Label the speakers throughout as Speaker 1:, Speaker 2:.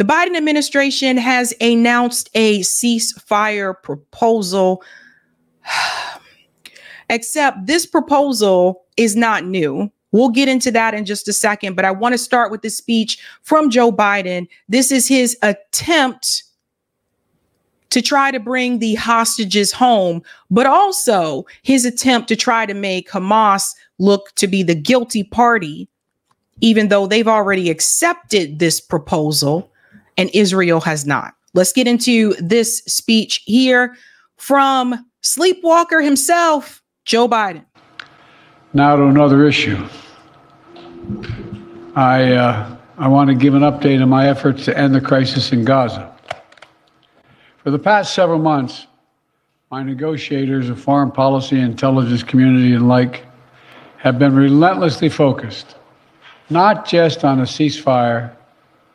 Speaker 1: The Biden administration has announced a ceasefire proposal, except this proposal is not new. We'll get into that in just a second, but I want to start with this speech from Joe Biden. This is his attempt to try to bring the hostages home, but also his attempt to try to make Hamas look to be the guilty party, even though they've already accepted this proposal and Israel has not. Let's get into this speech here from Sleepwalker himself, Joe Biden.
Speaker 2: Now to another issue. I want to give an update on my efforts to end the crisis in Gaza. For the past several months, my negotiators of foreign policy, intelligence community, and like have been relentlessly focused, not just on a ceasefire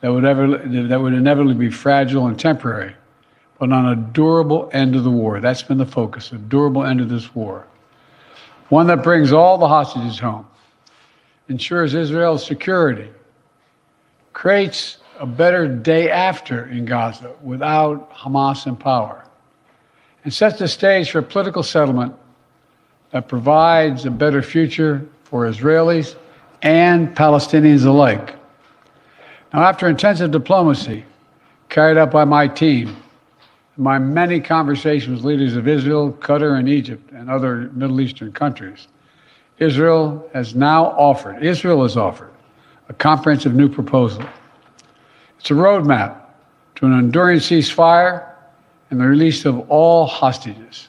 Speaker 2: that would inevitably be fragile and temporary, but on a durable end of the war. That's been the focus, a durable end of this war. One that brings all the hostages home, ensures Israel's security, creates a better day after in Gaza without Hamas in power, and sets the stage for a political settlement that provides a better future for Israelis and Palestinians alike. Now, after intensive diplomacy carried out by my team, and my many conversations with leaders of Israel, Qatar, and Egypt, and other Middle Eastern countries, Israel has offered a comprehensive new proposal. It's a roadmap to an enduring ceasefire and the release of all hostages.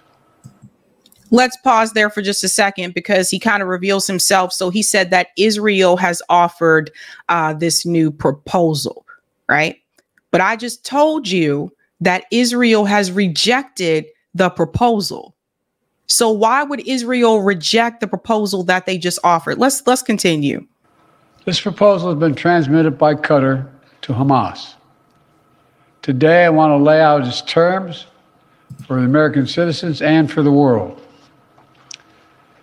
Speaker 1: Let's pause there for just a second because he kind of reveals himself. So he said that Israel has offered this new proposal, right? But I just told you that Israel has rejected the proposal. So why would Israel reject the proposal that they just offered? Let's continue.
Speaker 2: This proposal has been transmitted by Qatar to Hamas. Today, I want to lay out its terms for the American citizens and for the world.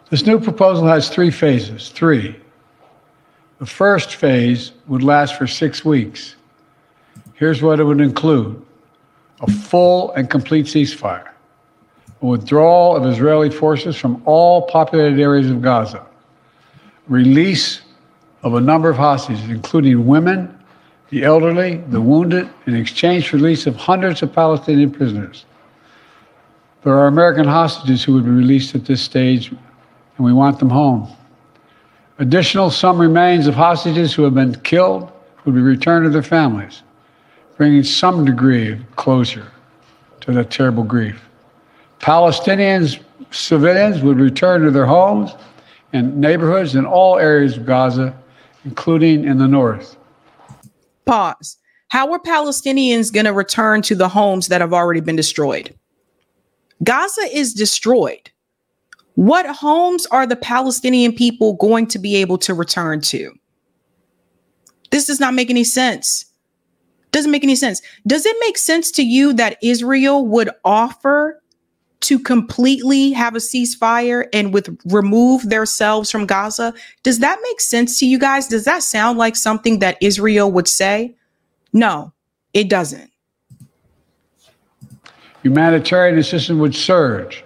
Speaker 2: This new proposal has three phases. The first phase would last for 6 weeks. Here's what it would include: a full and complete ceasefire, a withdrawal of Israeli forces from all populated areas of Gaza, release of a number of hostages, including women, the elderly, the wounded, in exchange for release of hundreds of Palestinian prisoners. There are American hostages who would be released at this stage, and we want them home. Additional, some remains of hostages who have been killed would be returned to their families, bringing some degree of closure to that terrible grief. Palestinians, civilians would return to their homes and neighborhoods in all areas of Gaza, including in the north.
Speaker 1: Pause. How are Palestinians going to return to the homes that have already been destroyed? Gaza is destroyed. What homes are the Palestinian people going to be able to return to? This does not make any sense. Doesn't make any sense. Does it make sense to you that Israel would offer to completely have a ceasefire and remove themselves from Gaza? Does that make sense to you guys? Does that sound like something that Israel would say? No, it doesn't.
Speaker 2: Humanitarian assistance would surge,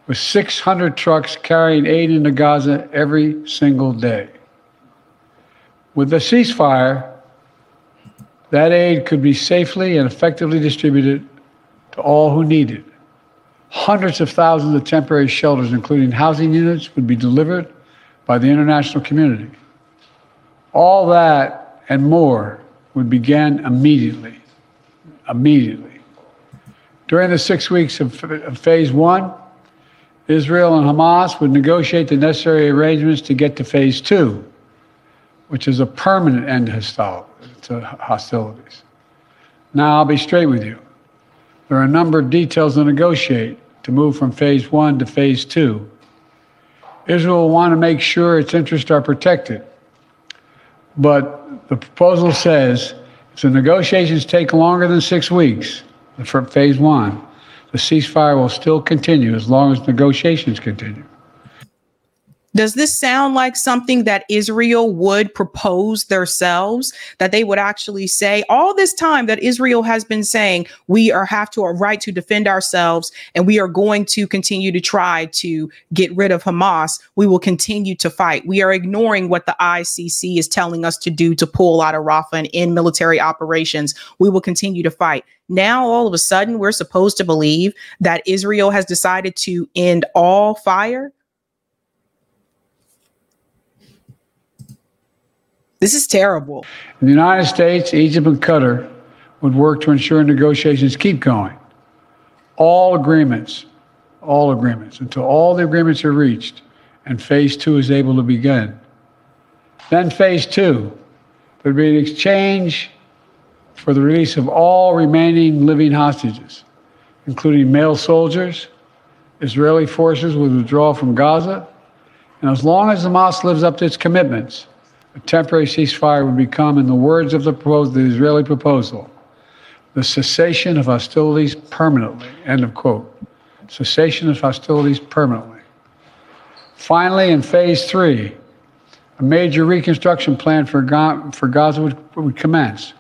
Speaker 2: with 600 trucks carrying aid into Gaza every single day. With the ceasefire, that aid could be safely and effectively distributed to all who need it. Hundreds of thousands of temporary shelters, including housing units, would be delivered by the international community. All that and more would begin immediately. During the 6 weeks of phase one, Israel and Hamas would negotiate the necessary arrangements to get to phase two, which is a permanent end to hostilities. Now, I'll be straight with you. There are a number of details to negotiate to move from phase one to phase two. Israel will want to make sure its interests are protected. But the proposal says if the negotiations take longer than 6 weeks for phase one, the ceasefire will still continue as long as negotiations continue.
Speaker 1: Does this sound like something that Israel would propose themselves, that they would actually say all this time that Israel has been saying have a right to defend ourselves and we are going to continue to try to get rid of Hamas. We will continue to fight. We are ignoring what the ICC is telling us to do to pull out of Rafah and end military operations. We will continue to fight. Now, all of a sudden, we're supposed to believe that Israel has decided to end all fire. This is terrible.
Speaker 2: The United States, Egypt, and Qatar would work to ensure negotiations keep going. All agreements, until all the agreements are reached and phase 2 is able to begin. Then phase 2, there'd be an exchange for the release of all remaining living hostages, including male soldiers. Israeli forces would withdraw from Gaza. And as long as Hamas lives up to its commitments, a temporary ceasefire would become, in the words of the Israeli proposal, the cessation of hostilities permanently. End of quote. Cessation of hostilities permanently. Finally, in phase 3, a major reconstruction plan for Gaza would commence.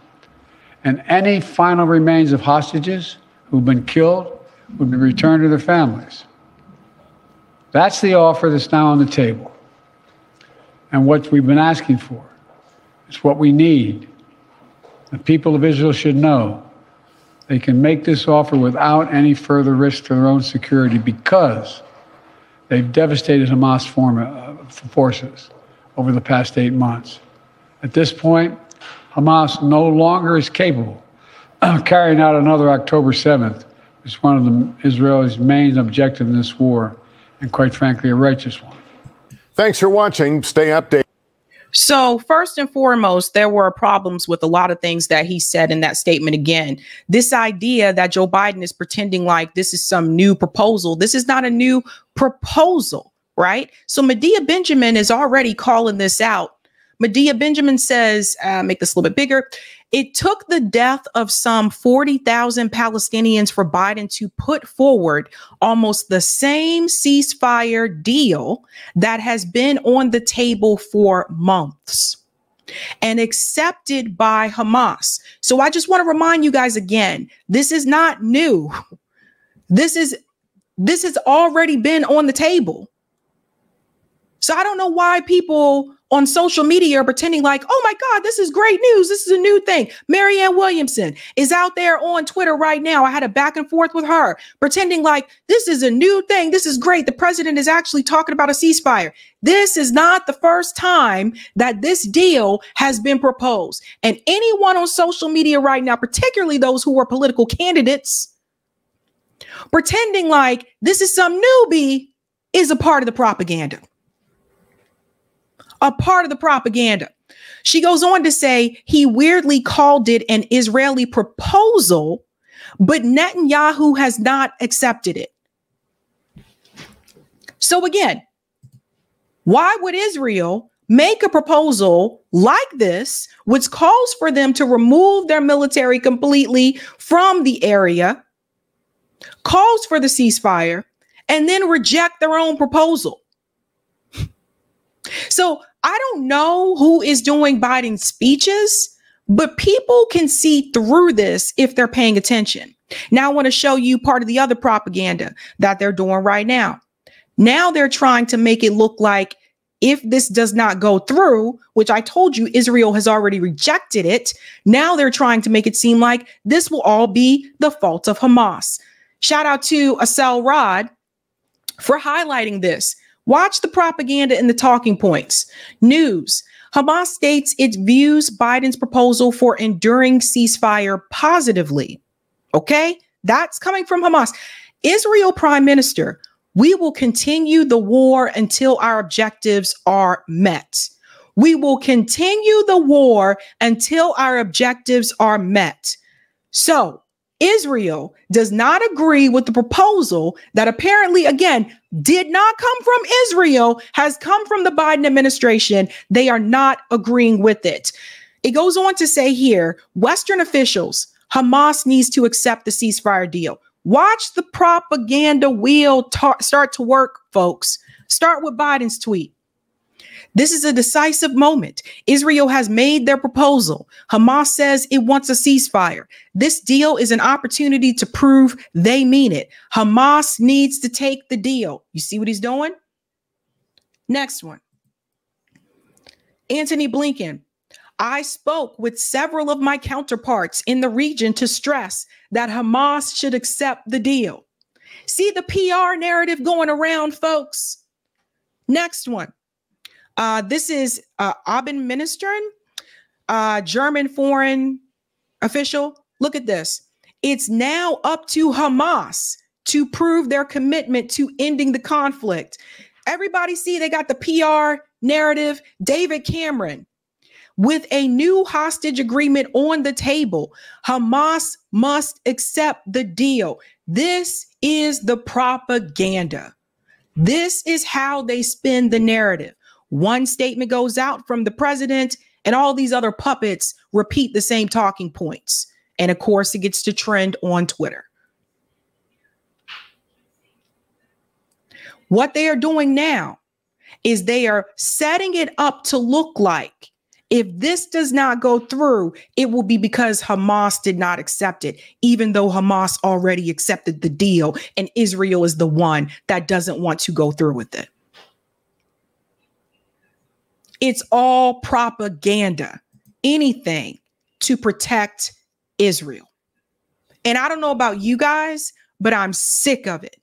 Speaker 2: And any final remains of hostages who've been killed would be returned to their families. That's the offer that's now on the table. And what we've been asking for. It's what we need. The people of Israel should know they can make this offer without any further risk to their own security because they've devastated Hamas forces over the past 8 months. At this point, Hamas no longer is capable of carrying out another October 7th, which is one of Israel's main objectives in this war, and quite frankly, a righteous one.
Speaker 3: Thanks for watching. Stay updated.
Speaker 1: So first and foremost, there were problems with a lot of things that he said in that statement. Again, this idea that Joe Biden is pretending like this is some new proposal. This is not a new proposal, right? So Medea Benjamin is already calling this out. Medea Benjamin says, make this a little bit bigger. It took the death of some 40,000 Palestinians for Biden to put forward almost the same ceasefire deal that has been on the table for months and accepted by Hamas. So I just want to remind you guys again, this is not new. This has already been on the table. So I don't know why people on social media are pretending like, oh my God, this is great news. This is a new thing. Marianne Williamson is out there on Twitter right now. I had a back and forth with her, pretending like this is a new thing. This is great. The president is actually talking about a ceasefire. This is not the first time that this deal has been proposed. And anyone on social media right now, particularly those who are political candidates, pretending like this is some newbie is a part of the propaganda. A part of the propaganda. She goes on to say he weirdly called it an Israeli proposal, but Netanyahu has not accepted it. So again, why would Israel make a proposal like this, which calls for them to remove their military completely from the area, calls for the ceasefire, and then reject their own proposal? So I don't know who is doing Biden's speeches, but people can see through this if they're paying attention. Now I want to show you part of the other propaganda that they're doing right now. Now they're trying to make it look like if this does not go through, which I told you Israel has already rejected it, now they're trying to make it seem like this will all be the fault of Hamas. Shout out to Asel Rod for highlighting this. Watch the propaganda and the talking points. News. Hamas states it views Biden's proposal for enduring ceasefire positively. Okay, that's coming from Hamas. Israel Prime Minister, we will continue the war until our objectives are met. We will continue the war until our objectives are met. So Israel does not agree with the proposal that apparently, again, did not come from Israel, has come from the Biden administration. They are not agreeing with it. It goes on to say here, Western officials, Hamas needs to accept the ceasefire deal. Watch the propaganda wheel start to work, folks. Start with Biden's tweet. This is a decisive moment. Israel has made their proposal. Hamas says it wants a ceasefire. This deal is an opportunity to prove they mean it. Hamas needs to take the deal. You see what he's doing? Next one. Antony Blinken. I spoke with several of my counterparts in the region to stress that Hamas should accept the deal. See the PR narrative going around, folks. Next one. This is Abin Ministern, German foreign official. Look at this. It's now up to Hamas to prove their commitment to ending the conflict. Everybody see they got the PR narrative. David Cameron. With a new hostage agreement on the table, Hamas must accept the deal. This is the propaganda. This is how they spin the narrative. One statement goes out from the president, and all these other puppets repeat the same talking points. And of course, it gets to trend on Twitter. What they are doing now is they are setting it up to look like if this does not go through, it will be because Hamas did not accept it, even though Hamas already accepted the deal and Israel is the one that doesn't want to go through with it. It's all propaganda, anything to protect Israel. And I don't know about you guys, but I'm sick of it.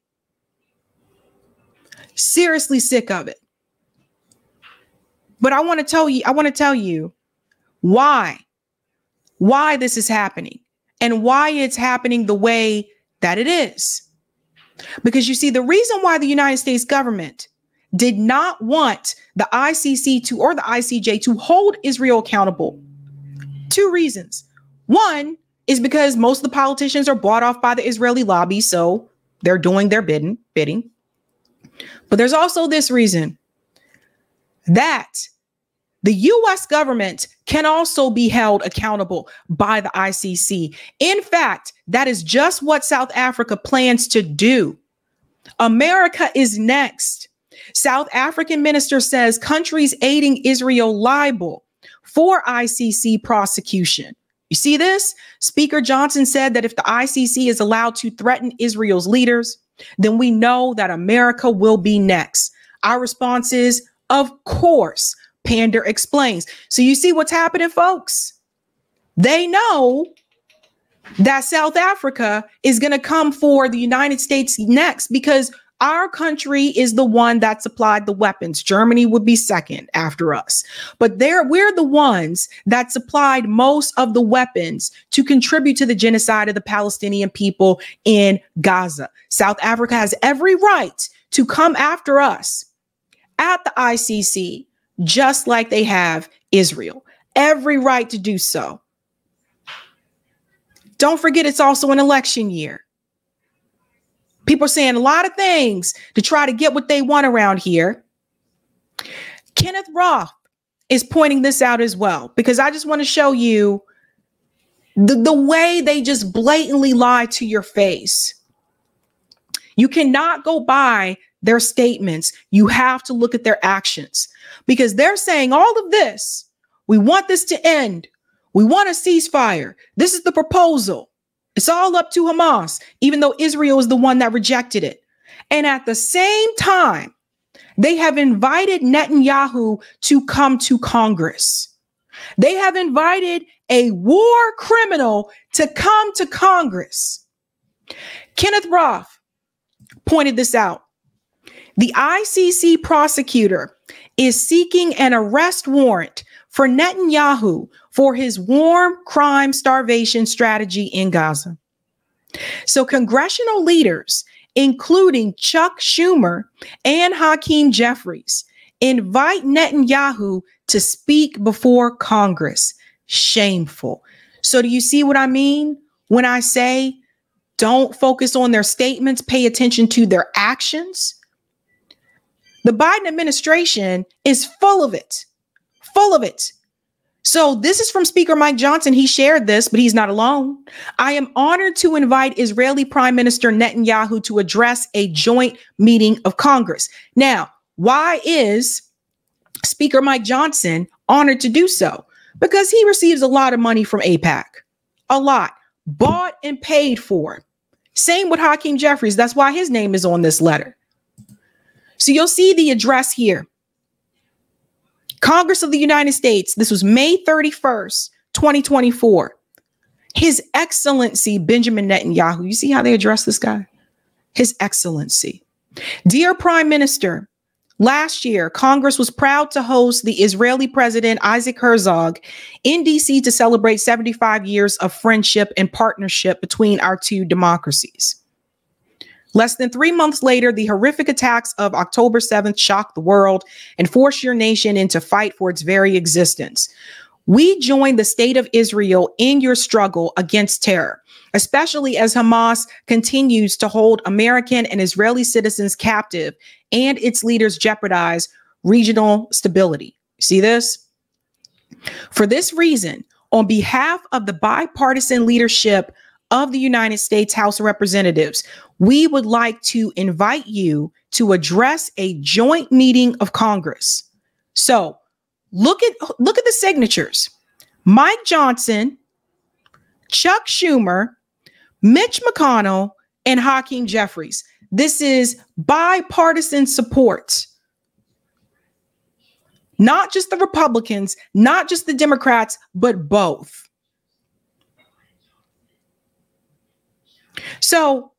Speaker 1: Seriously sick of it. But I want to tell you why this is happening and why it's happening the way that it is. Because you see, the reason why the United States government did not want the ICC or the ICJ to hold Israel accountable. Two reasons. One is because most of the politicians are bought off by the Israeli lobby, so they're doing their bidding. But there's also this reason that the U.S. government can also be held accountable by the ICC. In fact, that is just what South Africa plans to do. America is next. South African minister says countries aiding Israel liable for ICC prosecution. You see this? Speaker Johnson said that if the ICC is allowed to threaten Israel's leaders, then we know that America will be next. Our response is, of course, Pander explains. So you see what's happening, folks? They know that South Africa is going to come for the United States next because our country is the one that supplied the weapons. Germany would be second after us. But we're the ones that supplied most of the weapons to contribute to the genocide of the Palestinian people in Gaza. South Africa has every right to come after us at the ICC, just like they have Israel. Every right to do so. Don't forget, it's also an election year. People are saying a lot of things to try to get what they want around here. Kenneth Roth is pointing this out as well, because I just want to show you the way they just blatantly lie to your face. You cannot go by their statements. You have to look at their actions, because they're saying all of this. We want this to end. We want a ceasefire. This is the proposal. It's all up to Hamas, even though Israel is the one that rejected it. And at the same time, they have invited Netanyahu to come to Congress. They have invited a war criminal to come to Congress. Kenneth Roth pointed this out. The ICC prosecutor is seeking an arrest warrant for Netanyahu for his war crime starvation strategy in Gaza. So congressional leaders, including Chuck Schumer and Hakeem Jeffries, invite Netanyahu to speak before Congress. Shameful. So do you see what I mean when I say don't focus on their statements, pay attention to their actions? The Biden administration is full of it. Full of it. So this is from Speaker Mike Johnson. He shared this, but he's not alone. I am honored to invite Israeli Prime Minister Netanyahu to address a joint meeting of Congress. Now, why is Speaker Mike Johnson honored to do so because he receives a lot of money from AIPAC. A lot. Bought and paid for. Same with Hakeem Jeffries. That's why his name is on this letter. So you'll see the address here. Congress of the United States. This was May 31st, 2024. His Excellency Benjamin Netanyahu. You see how they address this guy? His Excellency. Dear Prime Minister, last year, Congress was proud to host the Israeli President Isaac Herzog in DC to celebrate 75 years of friendship and partnership between our two democracies. Less than 3 months later, the horrific attacks of October 7th shocked the world and forced your nation into fight for its very existence. We join the state of Israel in your struggle against terror, especially as Hamas continues to hold American and Israeli citizens captive and its leaders jeopardize regional stability. See this? For this reason, on behalf of the bipartisan leadership of the United States House of Representatives, we would like to invite you to address a joint meeting of Congress. So look at the signatures. Mike Johnson, Chuck Schumer, Mitch McConnell, and Hakeem Jeffries. This is bipartisan support. Not just the Republicans, not just the Democrats, but both. So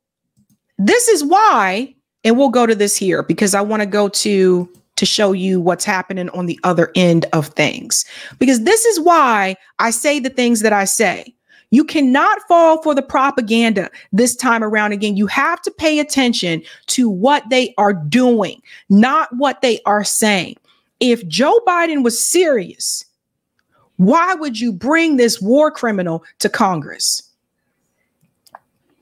Speaker 1: this is why, and we'll go to this here because I want to go to show you what's happening on the other end of things. Because this is why I say the things that I say. You cannot fall for the propaganda this time around again. You have to pay attention to what they are doing, not what they are saying. If Joe Biden was serious, why would you bring this war criminal to Congress?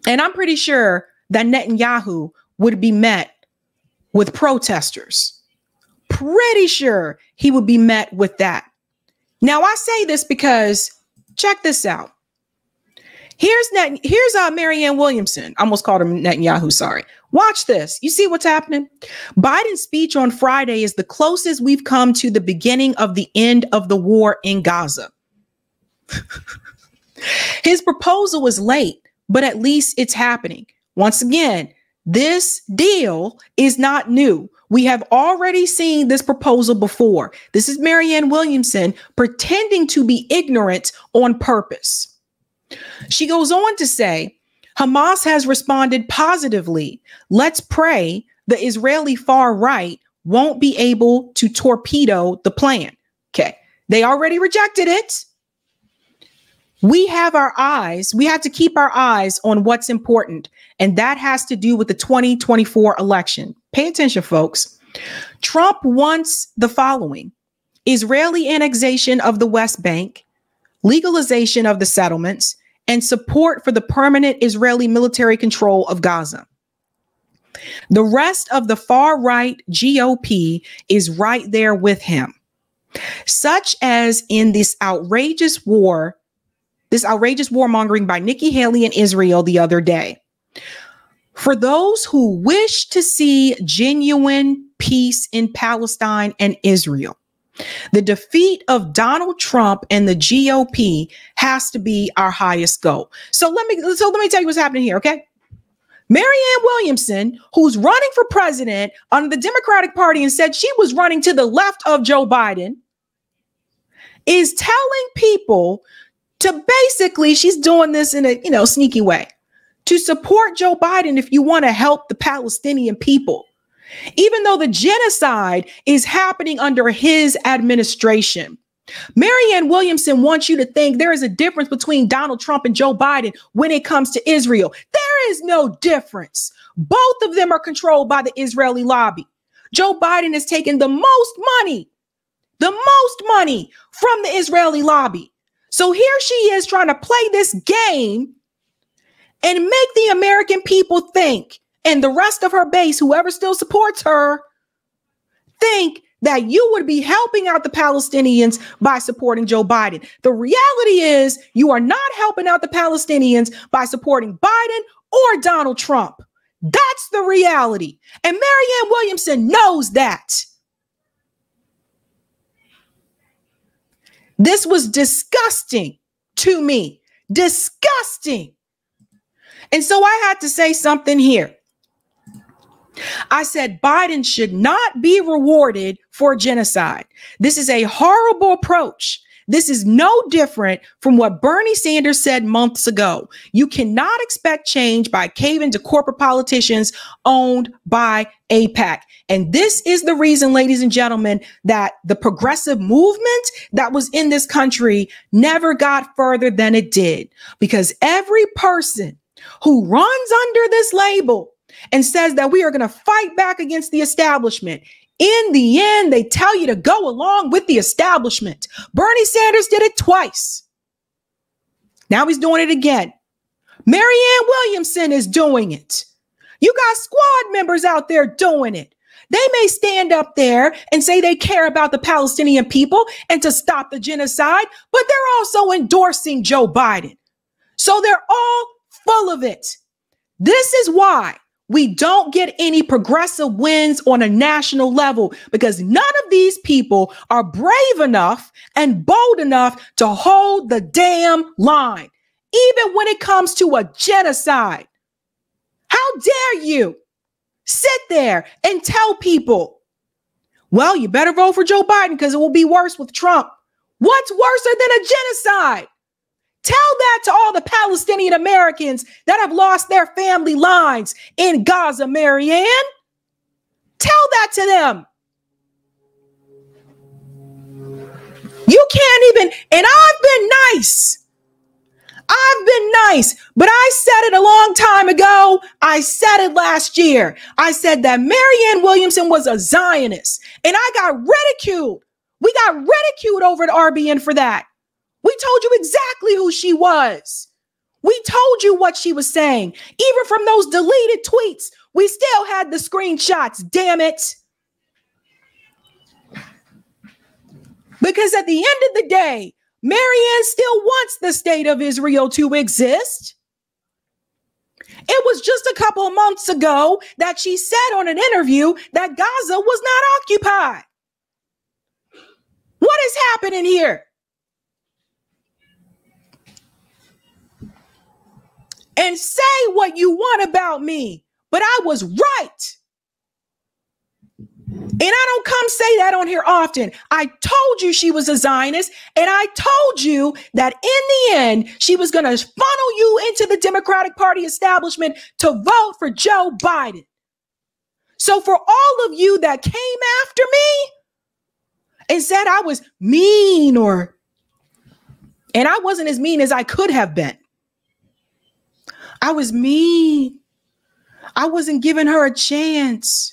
Speaker 1: And I'm pretty sure that Netanyahu would be met with protesters. Pretty sure he would be met with that. Now, I say this because check this out. Here's Marianne Williamson. I almost called him Netanyahu. Sorry. Watch this. You see what's happening? Biden's speech on Friday is the closest we've come to the beginning of the end of the war in Gaza. His proposal is late, but at least it's happening. Once again, this deal is not new. We have already seen this proposal before. This is Marianne Williamson pretending to be ignorant on purpose. She goes on to say, Hamas has responded positively. Let's pray the Israeli far right won't be able to torpedo the plan. Okay. They already rejected it. We have to keep our eyes on what's important. And that has to do with the 2024 election. Pay attention, folks. Trump wants the following: Israeli annexation of the West Bank, legalization of the settlements, and support for the permanent Israeli military control of Gaza. The rest of the far-right GOP is right there with him, such as in this outrageous warmongering by Nikki Haley in Israel the other day. For those who wish to see genuine peace in Palestine and Israel, the defeat of Donald Trump and the GOP has to be our highest goal. So let me tell you what's happening here, okay? Marianne Williamson, who's running for president under the Democratic Party and said she was running to the left of Joe Biden, is telling people to basically, she's doing this in a sneaky way, to support Joe Biden if you want to help the Palestinian people, even though the genocide is happening under his administration. Marianne Williamson wants you to think there is a difference between Donald Trump and Joe Biden when it comes to Israel. There is no difference. Both of them are controlled by the Israeli lobby. Joe Biden has taken the most money from the Israeli lobby. So here she is trying to play this game and make the American people think, and the rest of her base, whoever still supports her, think that you would be helping out the Palestinians by supporting Joe Biden. The reality is you are not helping out the Palestinians by supporting Biden or Donald Trump. That's the reality. And Marianne Williamson knows that. This was disgusting to me. Disgusting. And so I had to say something here. I said Biden should not be rewarded for genocide. This is a horrible approach. This is no different from what Bernie Sanders said months ago. You cannot expect change by caving to corporate politicians owned by AIPAC. And this is the reason, ladies and gentlemen, that the progressive movement that was in this country never got further than it did. Because every person who runs under this label and says that we are going to fight back against the establishment, in the end, they tell you to go along with the establishment. Bernie Sanders did it twice. Now he's doing it again. Marianne Williamson is doing it. You got squad members out there doing it. They may stand up there and say they care about the Palestinian people and to stop the genocide, but they're also endorsing Joe Biden. So they're all full of it. This is why we don't get any progressive wins on a national level, because none of these people are brave enough and bold enough to hold the damn line, even when it comes to a genocide. How dare you sit there and tell people, well, you better vote for Joe Biden because it will be worse with Trump. What's worse than a genocide? Tell that to all the Palestinian Americans that have lost their family lines in Gaza, Marianne. Tell that to them. You can't even, and I've been nice. But I said it a long time ago. I said it last year. I said that Marianne Williamson was a Zionist, and I got ridiculed. We got ridiculed over at RBN for that. We told you exactly who she was. We told you what she was saying. Even from those deleted tweets, we still had the screenshots, damn it. Because at the end of the day, Marianne still wants the state of Israel to exist. It was just a couple of months ago that she said on an interview that Gaza was not occupied. What is happening here? And say what you want about me, but I was right. And I don't come say that on here often. I told you she was a Zionist, and I told you that in the end, she was going to funnel you into the Democratic Party establishment to vote for Joe Biden. So for all of you that came after me and said I was mean, and I wasn't as mean as I could have been. I was mean. I wasn't giving her a chance.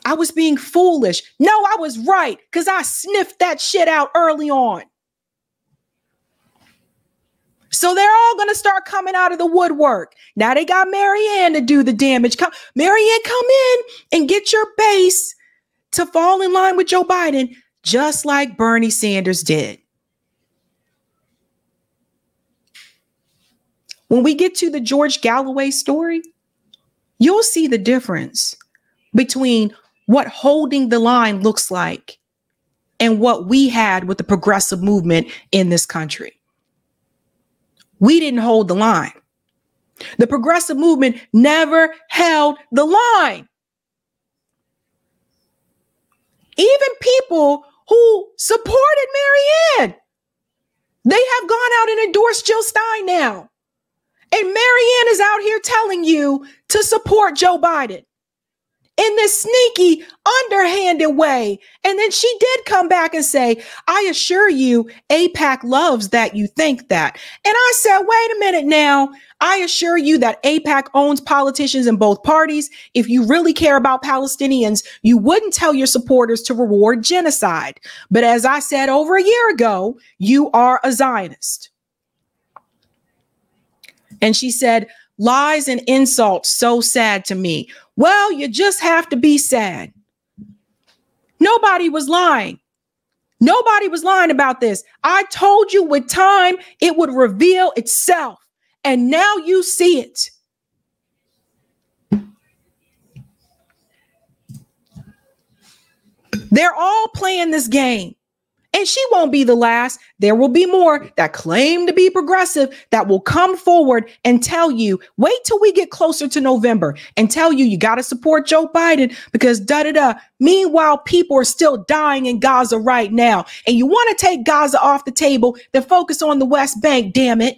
Speaker 1: I was being foolish. No, I was right, because I sniffed that shit out early on. So they're all going to start coming out of the woodwork. Now they got Marianne to do the damage. Marianne, come in and get your base to fall in line with Joe Biden, just like Bernie Sanders did. When we get to the George Galloway story, you'll see the difference between what holding the line looks like and what we had with the progressive movement in this country. We didn't hold the line. The progressive movement never held the line. Even people who supported Marianne, they have gone out and endorsed Jill Stein now. And Marianne is out here telling you to support Joe Biden in this sneaky, underhanded way. And then she did come back and say, I assure you, AIPAC loves that you think that. And I said, wait a minute now. I assure you that AIPAC owns politicians in both parties. If you really care about Palestinians, you wouldn't tell your supporters to reward genocide. But as I said over a year ago, you are a Zionist. And she said, lies and insults, so sad to me. Well, you just have to be sad. Nobody was lying. Nobody was lying about this. I told you with time, it would reveal itself. And now you see it. They're all playing this game. And she won't be the last. There will be more that claim to be progressive that will come forward and tell you, wait till we get closer to November and tell you, you got to support Joe Biden because da-da-da. Meanwhile, people are still dying in Gaza right now. And you want to take Gaza off the table, then focus on the West Bank, damn it.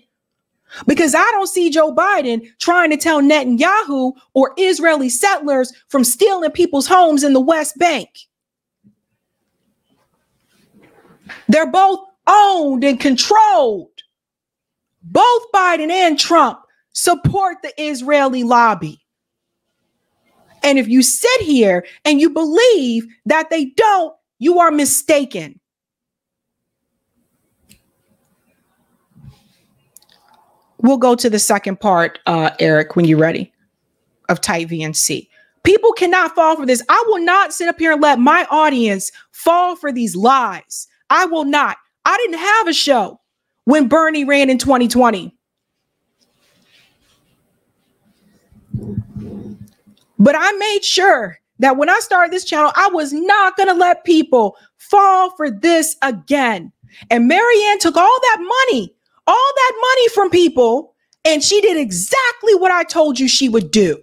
Speaker 1: Because I don't see Joe Biden trying to tell Netanyahu or Israeli settlers from stealing people's homes in the West Bank. They're both owned and controlled. Both Biden and Trump support the Israeli lobby. And if you sit here and you believe that they don't, you are mistaken. We'll go to the second part, Eric, when you're ready, of Type VNC. People cannot fall for this. I will not sit up here and let my audience fall for these lies. I will not. I didn't have a show when Bernie ran in 2020. But I made sure that when I started this channel, I was not going to let people fall for this again. And Marianne took all that money from people, and she did exactly what I told you she would do.